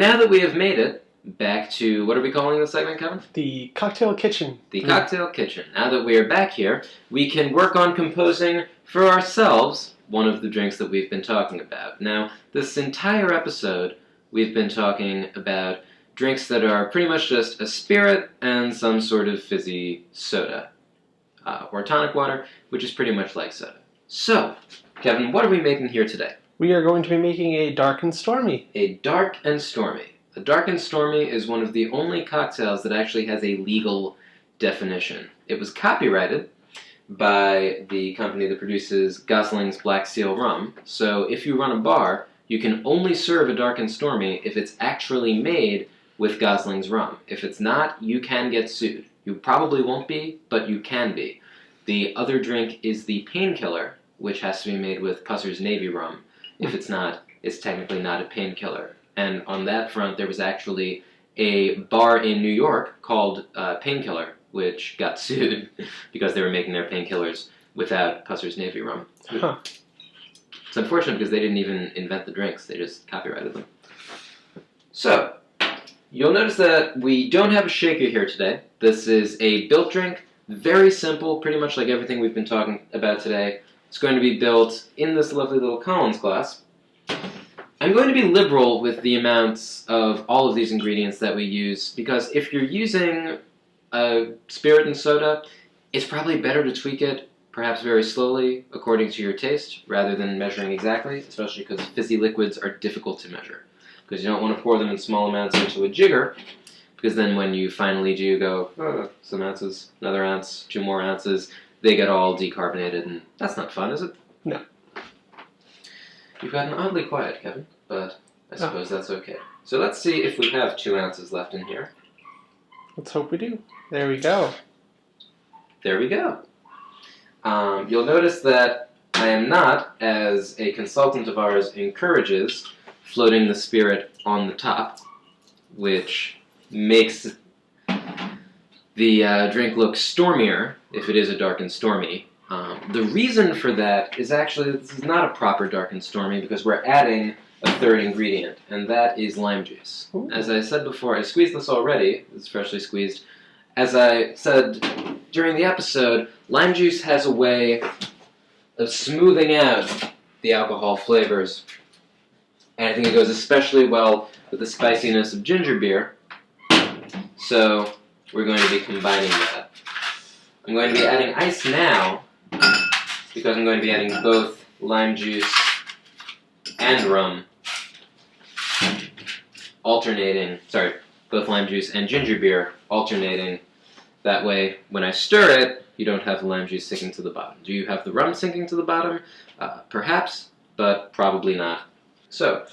now that we have made it back to, what are we calling this segment, Kevin? The cocktail kitchen. The cocktail kitchen. Now that we are back here, we can work on composing for ourselves one of the drinks that we've been talking about. Now, this entire episode, we've been talking about drinks that are pretty much just a spirit and some sort of fizzy soda. Or tonic water, which is pretty much like soda. So, Kevin, what are we making here today? We are going to be making a dark and stormy. A dark and stormy. A dark and stormy is one of the only cocktails that actually has a legal definition. It was copyrighted by the company that produces Gosling's Black Seal rum. So if you run a bar, you can only serve a dark and stormy if it's actually made with Gosling's rum. If it's not, you can get sued. You probably won't be, but you can be. The other drink is the painkiller, which has to be made with Custer's Navy rum. If it's not, it's technically not a painkiller. And on that front, there was actually a bar in New York called Painkiller, which got sued because they were making their painkillers without Custer's Navy rum. Huh. It's unfortunate because they didn't even invent the drinks, they just copyrighted them. So, you'll notice that we don't have a shaker here today. This is a built drink, very simple, pretty much like everything we've been talking about today. It's going to be built in this lovely little Collins glass. I'm going to be liberal with the amounts of all of these ingredients that we use, because if you're using a spirit and soda, it's probably better to tweak it, perhaps very slowly, according to your taste, rather than measuring exactly, especially because fizzy liquids are difficult to measure. Because you don't want to pour them in small amounts into a jigger, because then when you finally do go, oh, some ounces, another ounce, 2 more ounces, they get all decarbonated, and that's not fun, is it? No. You've gotten oddly quiet, Kevin, but I suppose that's okay. So let's see if we have 2 ounces left in here. Let's hope we do. There we go. There we go. You'll notice that I am not, as a consultant of ours encourages, floating the spirit on the top, which makes the drink look stormier if it is a dark and stormy. The reason for that is actually that this is not a proper dark and stormy because we're adding a third ingredient, and that is lime juice. Ooh. As I said before, I squeezed this already. It's freshly squeezed. As I said during the episode, lime juice has a way of smoothing out the alcohol flavors. And I think it goes especially well with the spiciness of ginger beer. So we're going to be combining that. I'm going to be adding ice now because I'm going to be adding both lime juice and rum. Both lime juice and ginger beer alternating. That way, when I stir it, you don't have the lime juice sinking to the bottom. Do you have the rum sinking to the bottom? Perhaps, but probably not. So,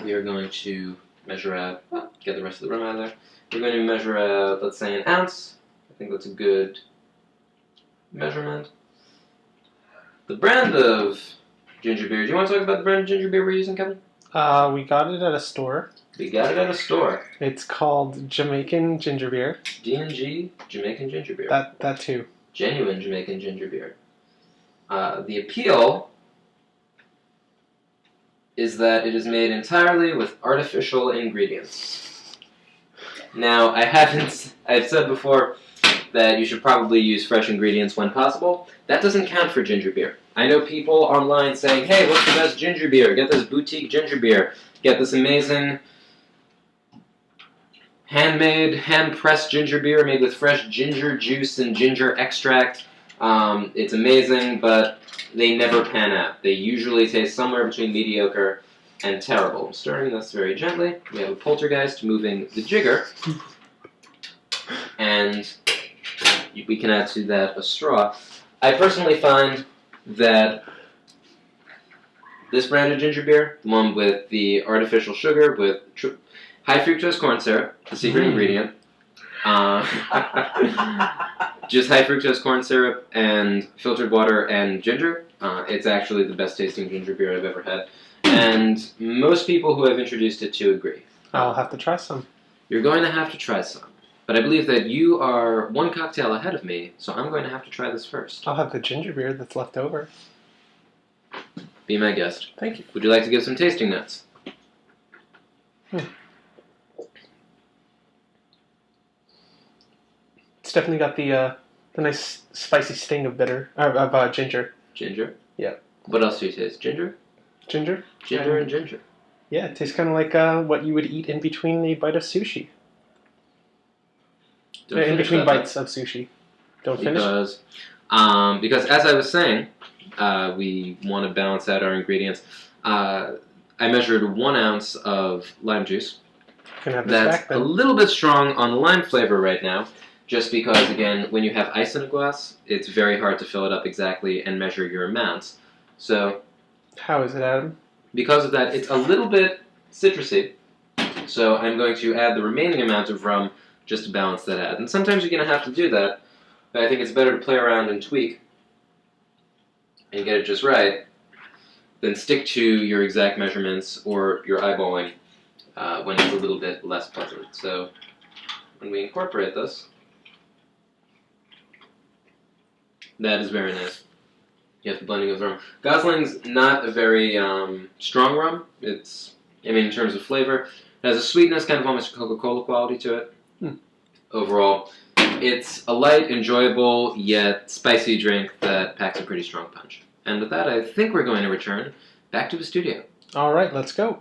we are going to measure out, get the rest of the rum out of there. We're going to measure out, let's say, 1 ounce. I think that's a good measurement. The brand of ginger beer. Do you want to talk about the brand of ginger beer we're using, Kevin? We got it at a store. We got it at a store. It's called Jamaican Ginger Beer. D&G Jamaican Ginger Beer. That too. Genuine Jamaican Ginger Beer. The appeal is that it is made entirely with artificial ingredients. Now, I've said before that you should probably use fresh ingredients when possible. That doesn't count for ginger beer. I know people online saying, hey, what's the best ginger beer? Get this boutique ginger beer. Get this amazing handmade, hand-pressed ginger beer made with fresh ginger juice and ginger extract. It's amazing, but they never pan out. They usually taste somewhere between mediocre and terrible. I'm stirring this very gently. We have a poltergeist moving the jigger. And we can add to that a straw. I personally find that this brand of ginger beer, the one with the artificial sugar, with high fructose corn syrup, the secret ingredient, just high fructose corn syrup and filtered water and ginger, it's actually the best tasting ginger beer I've ever had. And most people who I've introduced it to agree. I'll have to try some. You're going to have to try some. But I believe that you are 1 cocktail ahead of me, so I'm going to have to try this first. I'll have the ginger beer that's left over. Be my guest. Thank you. Would you like to give some tasting notes? It's definitely got the nice spicy sting of ginger. Ginger? Yeah. What else do you taste? Ginger? Ginger? Ginger and ginger. Yeah, it tastes kind of like what you would eat in between a bite of sushi. Don't In finish between that, bites of sushi. Don't finish? Because as I was saying, we want to balance out our ingredients. I measured 1 ounce of lime juice. Can have this That's back a then. little bit strong on the lime flavor right now, just because, again, when you have ice in a glass, it's very hard to fill it up exactly and measure your amounts. So, How is it, Adam? because of that, it's a little bit citrusy. So I'm going to add the remaining amount of rum just to balance that out. And sometimes you're going to have to do that, but I think it's better to play around and tweak and get it just right than stick to your exact measurements or your eyeballing when it's a little bit less pleasant. So when we incorporate this, that is very nice. You have the blending of rum. Gosling's not a very strong rum. In terms of flavor, it has a sweetness, kind of almost Coca-Cola quality to it. Overall, it's a light, enjoyable, yet spicy drink that packs a pretty strong punch. And with that, I think we're going to return back to the studio. All right, let's go.